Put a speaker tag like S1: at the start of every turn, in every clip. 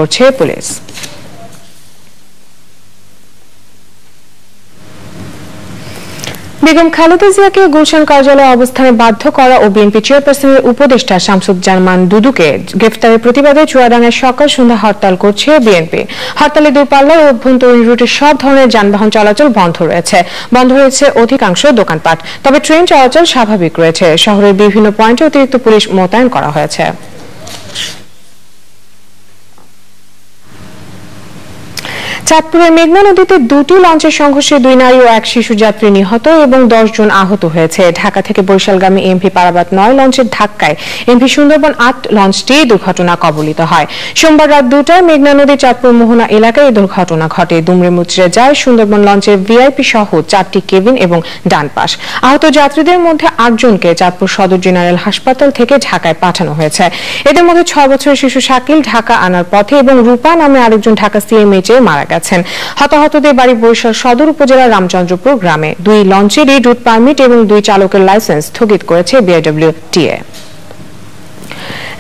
S1: করছে পুলিশ। বেগম খালেদা জিয়াকে গুলশান কার্যালয়ে অবস্থানে বাধ্য করা ও বিএনপি চেয়ারপারসনের উপদেষ্টা শামসুজ্জামান দুদুকে গ্রেফতারের প্রতিবাদে চুয়াডাঙ্গায় সকাল সন্ধ্যা হরতাল করছে বিএনপি। হরতালে দূরপাল্লার ও অভ্যন্তরীণ রুটে সব ধরনের যানবাহন চলাচল বন্ধ রয়েছে অধিকাংশ দোকানপাট। তবে ট্রেন চলাচল স্বাভাবিক রয়েছে। শহরের বিভিন্ন পয়েন্টে অতিরিক্ত পুলিশ মোতায়েন করা হয়েছে। চাঁদপুরের মেঘনা নদীতে দুটি লঞ্চের সংঘর্ষে 2 নারী ও 1 শিশু যাত্রী নিহত এবং 10 জন আহত হয়েছে। ঢাকা থেকে বরিশালগামী এমভি পারাবাত 9 লঞ্চের ধাক্কায় এমভি সুন্দরবন 8 লঞ্চটি দুর্ঘটনা কবলিত হয়। সোমবার রাত 2টায় মেঘনা নদীর চাঁদপুর মোহনা এলাকায় এই দুর্ঘটনা ঘটে। দুমড়ে মুচড়ে যায় সুন্দরবন লঞ্চের ভিআইপি সহ 4টি কেবিন এবং ডান পাশ। আহত যাত্রীদের মধ্যে 8 জনকে চাঁদপুর সদর জেনারেল হাসপাতাল থেকে ঢাকায় পাঠানো হয়েছে। এদের মধ্যে 6 বছরের শিশু শাকিল ঢাকা আনার পথে এবং রূপা নামে আরেকজন ঢাকা সিএমএইচে মারা গেছেন। হতাহতদের বাড়ি বরিশাল সদর উপজেলার রামচন্দ্রপুর গ্রামে। 2 লঞ্চেরই রুট পারমিট এবং 2 চালকের লাইসেন্স স্থগিত করেছে বিআরডব্লিউটিএ।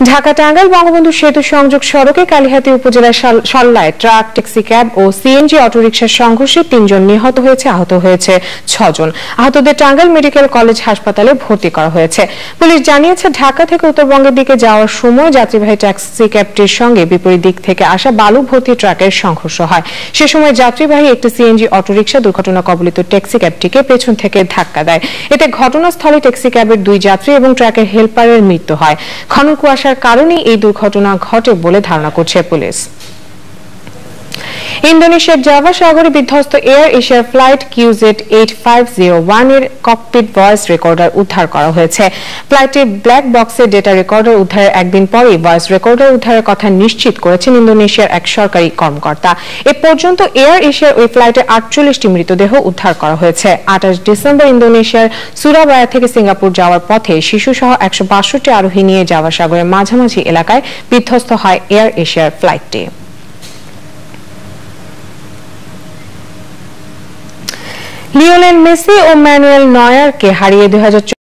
S1: ঢাকা টাঙ্গাইল বঙ্গবন্ধু সেতু সংযোগ সড়কে কালিহাতী উপজেলার সল্লায় ট্রাক, ট্যাক্সি ক্যাব ও সিএনজি অটোরিকশার সংঘর্ষে 3 জন নিহত হয়েছে, আহত হয়েছে 6 জন। আহতদের টাঙ্গাইল মেডিকেল কলেজ হাসপাতালে ভর্তি করা হয়েছে। পুলিশ জানিয়েছে, ঢাকা থেকে উত্তরবঙ্গের দিকে যাওয়ার সময় যাত্রীবাহী ট্যাক্সি ক্যাবটির সঙ্গে বিপরীত দিক থেকে আসা বালু ভর্তি ট্রাকের সংঘর্ষ হয়। সে সময় যাত্রীবাহী একটি সিএনজি অটোরিকশা দুর্ঘটনা কবলিত ট্যাক্সি ক্যাবটিকে পেছন থেকে ধাক্কা দেয়। এতে ঘটনাস্থলে ট্যাক্সি ক্যাবের 2 যাত্রী এবং ট্রাকের হেলপারের মৃত্যু হয়। ঘন কুয়াশার কারণে এই দুর্ঘটনা ঘটে বলে ধারণা করছে পুলিশ। ইন্দোনেশিয়ার জাভা সাগরে বিধ্বস্ত এয়ার এশিয়ার ফ্লাইট QZ8501 এর ককপিট ভয়েস রেকর্ডার উদ্ধার করা হয়েছে। ফ্লাইটের ব্ল্যাক বক্সের ডেটা রেকর্ডার উদ্ধারের একদিন পরেই ভয়েস রেকর্ডার উদ্ধারের কথা নিশ্চিত করেছেন ইন্দোনেশিয়ার এক সরকারি কর্মকর্তা। এ পর্যন্ত এয়ার এশিয়ার ওই ফ্লাইটে 48টি মৃতদেহ উদ্ধার করা হয়েছে। 28 ডিসেম্বর ইন্দোনেশিয়ার সুরাবায়া থেকে সিঙ্গাপুর যাওয়ার পথে শিশুসহ 162টি আরোহী নিয়ে জাভা সাগরের মাঝামাঝি এলাকায় বিধ্বস্ত হয় এয়ার এশিয়ার ফ্লাইটটি। লিওনেল মেসি ও ম্যানুয়েল নয়ারকে হারিয়ে 2014